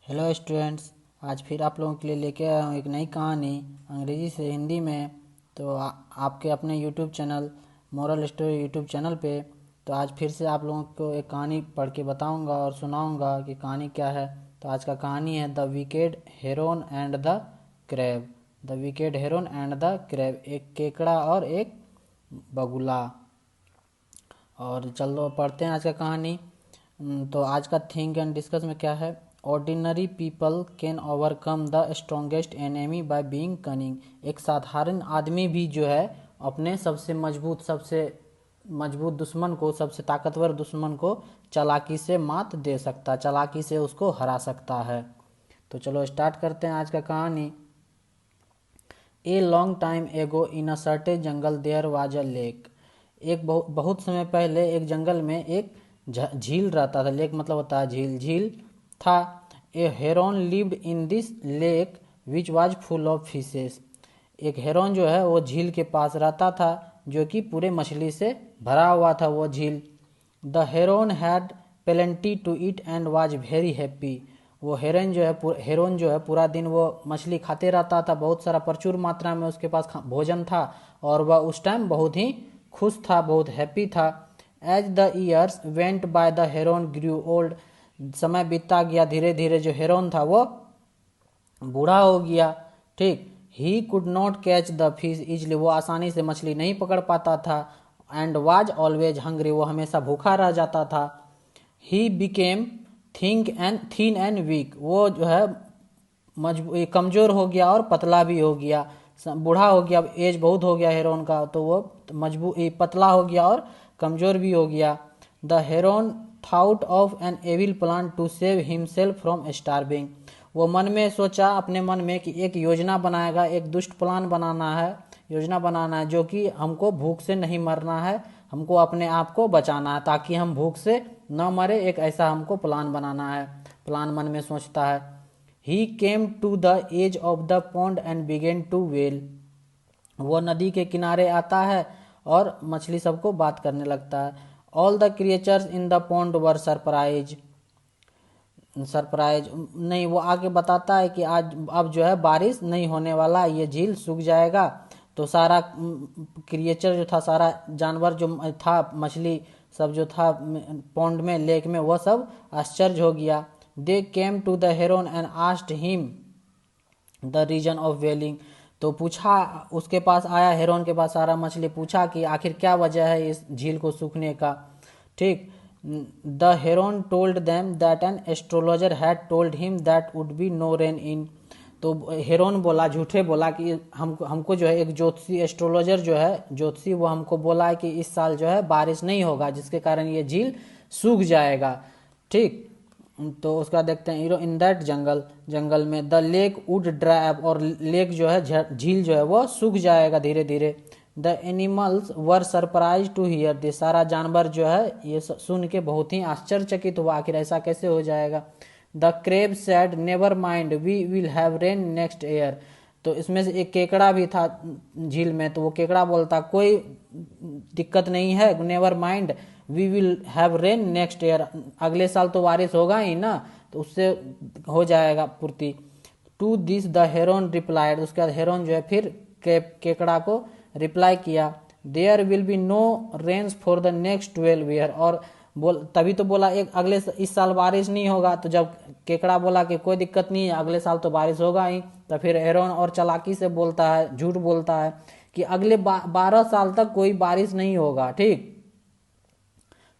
Hello students. आज फिर आप लोगों के लिए लेके आया हूँ एक नई कहानी अंग्रेजी से हिंदी में। तो आपके अपने YouTube channel moral story YouTube channel पे। तो आज फिर से आप लोगों को एक कहानी पढ़ के बताऊंगा और सुनाऊंगा कि कहानी क्या है। तो आज का कहानी है the wicked Heron and the crab. The wicked Heron and the crab, एक केकड़ा और एक बगुला। और चलो पढ़ते हैं आज का कहानी। तो आज का थिंक एंड डिस्कस में क्या है। Ordinary people can overcome the strongest enemy by being cunning. एक साधारण आदमी भी जो है अपने सबसे मजबूत दुश्मन को, सबसे ताकतवर दुश्मन को चालाकी से मात दे सकता, चालाकी से उसको हरा सकता है। तो चलो स्टार्ट करते हैं आज का कहानी। ए long time ago in a certain jungle there was a lake. एक बहुत समय पहले एक जंगल में एक झील रहता था। लेक मतलब होता है झील, झील था। A heron lived in this lake which was full of fishes. एक हेरोन जो है वो झील के पास रहता था जो कि पूरे मछली से भरा हुआ था वो झील। The heron had plenty to eat and was very happy. वो हेरोन जो है पूरा दिन वो मछली खाते रहता था। बहुत सारा प्रचुर मात्रा में उसके पास भोजन था और वह उस टाइम बहुत ही खुश था, बहुत हैप्पी था। As the years went by the heron grew old. समय बीतता गया, धीरे धीरे जो हेरोन था वो बूढ़ा हो गया। ठीक। He could not catch the fish easily. वो आसानी से मछली नहीं पकड़ पाता था। And was always hungry. वो हमेशा भूखा रह जाता था। He became thin and weak. वो जो है कमजोर हो गया और पतला भी हो गया। बूढ़ा हो गया, एज बहुत हो गया हेरोन का, तो वो पतला हो गया और कमजोर भी हो गया। The heron thought of an evil plan to save himself from starving. वो मन में सोचा, अपने मन में, कि एक योजना बनाएगा, एक दुष्ट प्लान बनाना है, योजना बनाना है जो कि हमको भूख से नहीं मरना है, हमको अपने आप को बचाना है ताकि हम भूख से न मरे। एक ऐसा हमको प्लान बनाना है, प्लान मन में सोचता है। He came to the edge of the pond and began to wail. वो नदी के किनारे आता है और मछली सबको बात करने लगता है। All the creatures in the pond were surprise. Surprise नहीं, वो आगे बताता है कि आज अब जो है बारिश नहीं होने वाला, ये झील सूख जाएगा। तो सारा क्रिएचर जो था, सारा जानवर जो था, मछली सब जो था पॉन्ड में, लेक में, वह सब आश्चर्य हो गया। They came to the heron and asked him the reason of wailing. तो पूछा, उसके पास आया, हेरोन के पास सारा मछली पूछा कि आखिर क्या वजह है इस झील को सूखने का। ठीक। The heron told them that an astrologer had told him that would be no rain in. तो हेरोन बोला, झूठे बोला कि हमको जो है एक ज्योतिषी, एस्ट्रोलॉजर जो है ज्योतिषी, वो हमको बोला है कि इस साल जो है बारिश नहीं होगा, जिसके कारण ये झील सूख जाएगा। ठीक। तो उसका देखते हैं, हीरो इन दैट जंगल, जंगल में the lake would dry up. और लेक जो है, झील जो है वो सूख जाएगा धीरे धीरे। The animals were surprise to hear this. सारा जानवर जो है ये सुन के बहुत ही आश्चर्यचकित हुआ, आखिर ऐसा कैसे हो जाएगा। The crab said never mind we will have rain next year. तो इसमें से एक केकड़ा भी था झील में, तो वो केकड़ा बोलता, कोई दिक्कत नहीं है, never mind, we will have rain next year. अगले साल तो बारिश होगा ही ना, तो उससे हो जाएगा पूर्ति। To this the heron replied. उसके बाद हेरोन जो है फिर केकड़ा को रिप्लाई किया, there will be no rains for the next 12 year. और तभी तो बोला एक अगले इस साल बारिश नहीं होगा। तो जब केकड़ा बोला कि कोई दिक्कत नहीं है, अगले साल तो बारिश होगा ही, तो फिर हेरोन और चालाकी से बोलता है, झूठ बोलता है कि अगले 12 साल तक कोई बारिश नहीं होगा। ठीक।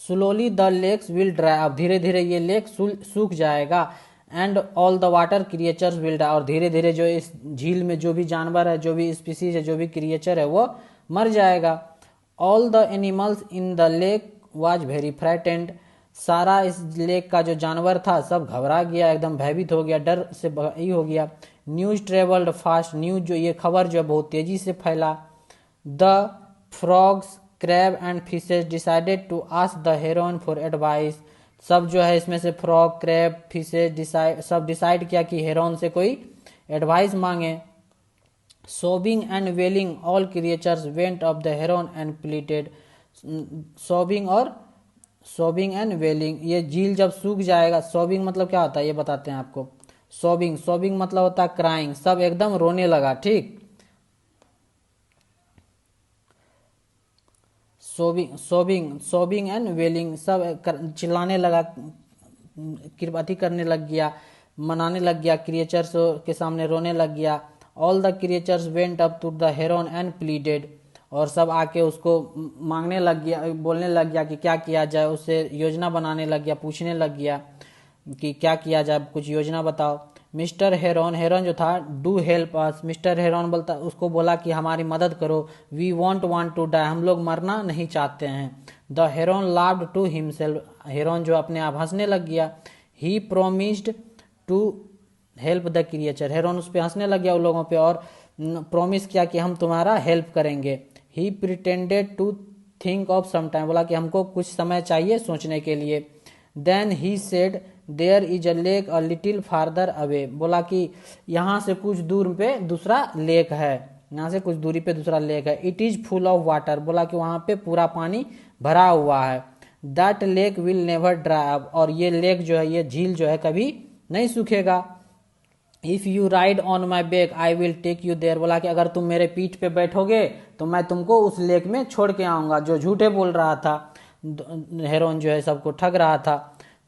Slowly the lakes will dry up. धीरे धीरे ये लेक सूख जाएगा। And all the water creatures will die. और धीरे धीरे जो इस झील में जो भी जानवर है, जो भी स्पीसीज है, जो भी क्रिएचर है, वो मर जाएगा। All the animals in the lake was very frightened. सारा इस लेक का जो जानवर था सब घबरा गया, एकदम भयभीत हो गया, डर से ही हो गया। News travelled fast. न्यूज जो, ये खबर जो है बहुत तेजी से फैला। The frogs crab and fishes decided to ask the heron for advice. सब जो है इसमें से फ्रॉग, क्रैब, फिशेज सब डिसाइड किया कि हेरोन से कोई एडवाइस मांगे। Sobbing and wailing all creatures went off the heron and pleaded. Sobbing and wailing, ये झील जब सूख जाएगा, सोबिंग मतलब क्या होता है ये बताते हैं आपको। सोबिंग, सोबिंग मतलब होता है क्राइंग, सब एकदम रोने लगा। ठीक, सोबिंग सोबिंग सोबिंग एंड वेलिंग, सब चिल्लाने लगा, कृपति करने लग गया, मनाने लग गया, क्रिएचर्स के सामने रोने लग गया। All the creatures went up to the heron and pleaded, और सब आके उसको मांगने लग गया, बोलने लग गया कि क्या किया जाए, उससे योजना बनाने लग गया, पूछने लग गया कि क्या किया जाए, कुछ योजना बताओ। मिस्टर हेरोन, हेरोन जो था, do help us, mister Heron बोलता, उसको बोला कि हमारी मदद करो। वी वांट टू डाई, हम लोग मरना नहीं चाहते हैं। The heron laughed to himself, heron जो अपने आप हंसने लग गया। He promised to help the creature, heron उस पर हंसने लग गया उन लोगों पे, और प्रॉमिस किया कि हम तुम्हारा हेल्प करेंगे। He pretended to think of some time, बोला कि हमको कुछ समय चाहिए सोचने के लिए। Then he said there is a lake a little farther away, बोला कि यहाँ से कुछ दूर पे दूसरा लेक है, यहाँ से कुछ दूरी पे दूसरा लेक है। It is full of water, बोला कि वहाँ पे पूरा पानी भरा हुआ है। That lake will never dry up, और ये लेक जो है, ये झील जो है, कभी नहीं सूखेगा। If you ride on my back I will take you there, बोला कि अगर तुम मेरे पीठ पे बैठोगे तो मैं तुमको उस लेक में छोड़ के आऊंगा। जो झूठे बोल रहा था, हेरोन जो है सबको ठग रहा था,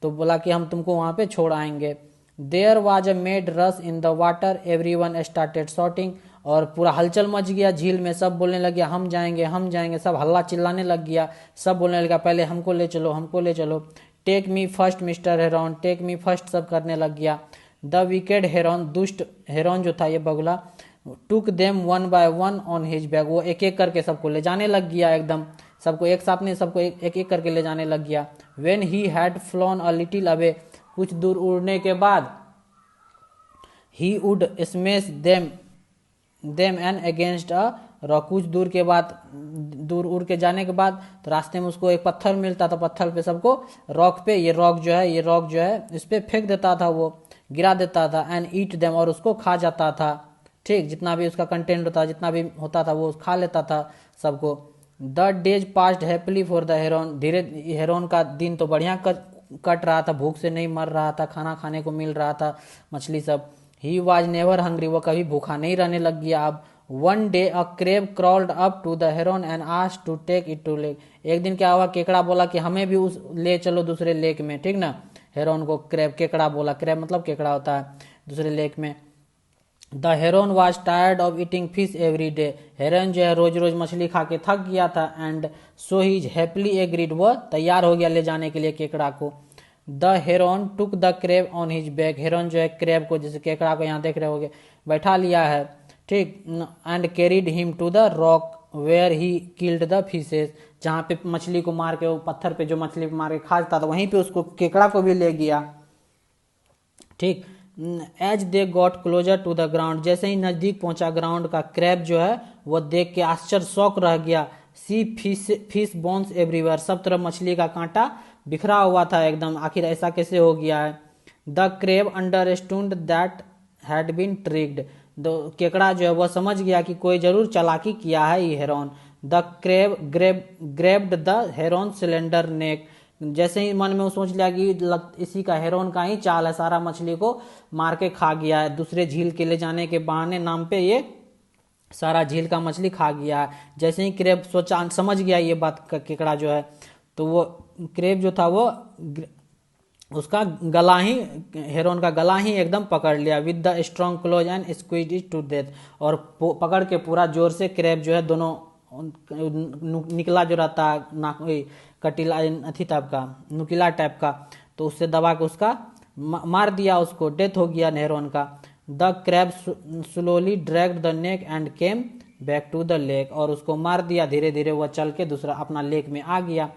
तो बोला कि हम तुमको वहां पे छोड़ आएंगे। There was a mad rush in the water, every one started shouting, और पूरा हलचल मच गया झील में, सब बोलने लग गया हम जाएंगे हम जाएंगे, सब हल्ला चिल्लाने लग गया, सब बोलने लगा पहले हमको ले चलो हमको ले चलो। Take me first mister heron, take me first सब करने लग गया। द विकेड हेरोन, दुष्ट हेरोन जो था ये बगुला, took them one by one on his back, वो एक एक करके सबको ले जाने लग गया, एकदम सबको एक साथ नहीं, सबको एक एक करके ले जाने लग गया। When he had phloem a little away, कुछ दूर उड़ने के बाद, he would smash them and against a rock, कुछ दूर के बाद, दूर उड़ के जाने के बाद, तो रास्ते में उसको एक पत्थर मिलता था, पत्थर पे सबको, रॉक पे, ये रॉक जो है इस पे फेंक देता था, वो गिरा देता था। एंड ईट देम, और उसको खा जाता था। ठीक, जितना भी उसका कंटेंट होता, जितना भी होता था, वो खा लेता था सबको। The days passed happily for the Heron, धीरे हेरोन का दिन तो बढ़िया कट रहा था, भूख से नहीं मर रहा था, खाना खाने को मिल रहा था, मछली सब। ही वॉज नेवर हंग्री, वो कभी भूखा नहीं रहने लग गया अब। One day a crab crawled up to the heron and asked to take it to lake, एक दिन क्या हुआ, केकड़ा बोला कि हमें भी उस ले चलो दूसरे लेक में। ठीक ना, हेरोन को क्रेब, केकड़ा बोला, क्रेब मतलब केकड़ा होता है, दूसरे लेक में। The Heron was tired of eating fish every day, Heron जो है रोज रोज मछली खा के थक गया था। And so he happily agreed, वह तैयार हो गया ले जाने के लिए केकड़ा को। The heron took the crab on his back, heron जो है क्रेब को, जैसे केकड़ा को यहाँ देख रहे होगे, बैठा लिया है। ठीक, and carried him to the rock where he killed the fishes, जहाँ पे मछली को मार के, वो पत्थर पे जो मछली को मार के खाता था, वहीं पे उसको, केकड़ा को भी ले गया। ठीक, as they got closer to the ground, जैसे ही नजदीक पहुंचा ग्राउंड का, क्रैब जो है वो देख के आश्चर्य शौक रह गया। सी फिश बोन्स एवरीवेयर, सब तरफ मछली का कांटा बिखरा हुआ था एकदम, आखिर ऐसा कैसे हो गया है। The crab understood that had been tricked, केकड़ा जो है वह समझ गया कि कोई जरूर चालाकी किया है ये heron. The crab grabbed the heron slender neck, जैसे ही मन में वो सोच लिया कि इसी का, हेरोन का ही चाल है, सारा मछली को मार के खा गया है, दूसरे झील के ले जाने के बहाने नाम पे ये सारा झील का मछली खा गया है। जैसे ही क्रेब सोचा, समझ गया ये बात, केकड़ा जो है, तो वो क्रेब जो था वो उसका गला ही, हेरोन का गला ही एकदम पकड़ लिया। With the strong claws and squeeze it to death, और पकड़ के पूरा जोर से क्रेब जो है, दोनों निकला जो रहता है नाक, कटीला अथी टाइप का, नुकीला टाइप का, तो उससे दबा के उसका मार दिया, उसको डेथ हो गया हेरोन का। The crab slowly dragged the neck and came back to the lake, और उसको मार दिया, धीरे धीरे वह चल के दूसरा अपना लेक में आ गया।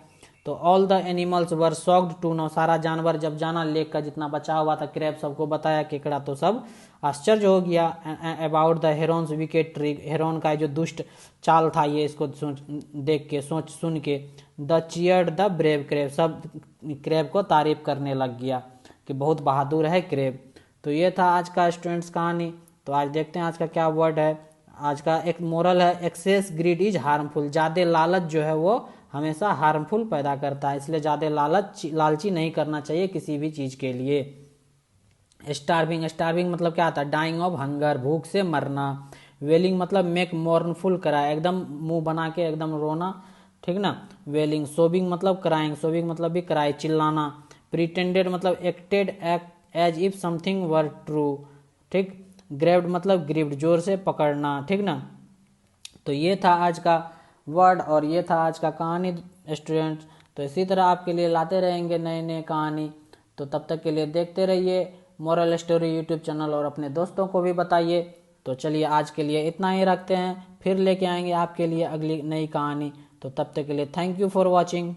तो all the animals were shocked to know, सारा जानवर जब जाना लेक का जितना बचा हुआ था, क्रैब सबको बताया, केकड़ा तो सब आश्चर्य हो गया। About the Heron's wicket trick, Heron का जो दुष्ट चाल था ये, इसको देख के, सोच सुन के। They cheered the brave crab, सब क्रेब को तारीफ करने लग गया कि बहुत बहादुर है क्रेब। तो ये था आज का स्टूडेंट्स कहानी। तो आज देखते हैं आज का क्या वर्ड है। आज का एक मोरल है, एक्सेस ग्रीड इज हार्मफुल, ज़्यादा लालच जो है वो हमेशा हार्मफुल पैदा करता है, इसलिए ज़्यादा लालची नहीं करना चाहिए किसी भी चीज़ के लिए। स्टार्विंग, स्टार्विंग मतलब क्या आता है, डाइंग ऑफ हंगर, भूख से मरना। वेलिंग मतलब मेक मोर्नफुल करा, एकदम मुंह बना के एकदम रोना, ठीक ना, वेलिंग। सोबिंग मतलब क्राइंग, सोबिंग मतलब भी क्राई, चिल्लाना। प्रिटेंडेड मतलब acted act as if something were true, ठीक। ग्रेव्ड मतलब ग्रिप्ड, जोर से पकड़ना, ठीक ना। तो ये था आज का वर्ड और ये था आज का कहानी स्टूडेंट्स। तो इसी तरह आपके लिए लाते रहेंगे नए नए कहानी। तो तब तक के लिए देखते रहिए मोरल स्टोरी यूट्यूब चैनल और अपने दोस्तों को भी बताइए। तो चलिए आज के लिए इतना ही रखते हैं, फिर लेके आएंगे आपके लिए अगली नई कहानी। तो तब तक के लिए थैंक यू फॉर वॉचिंग।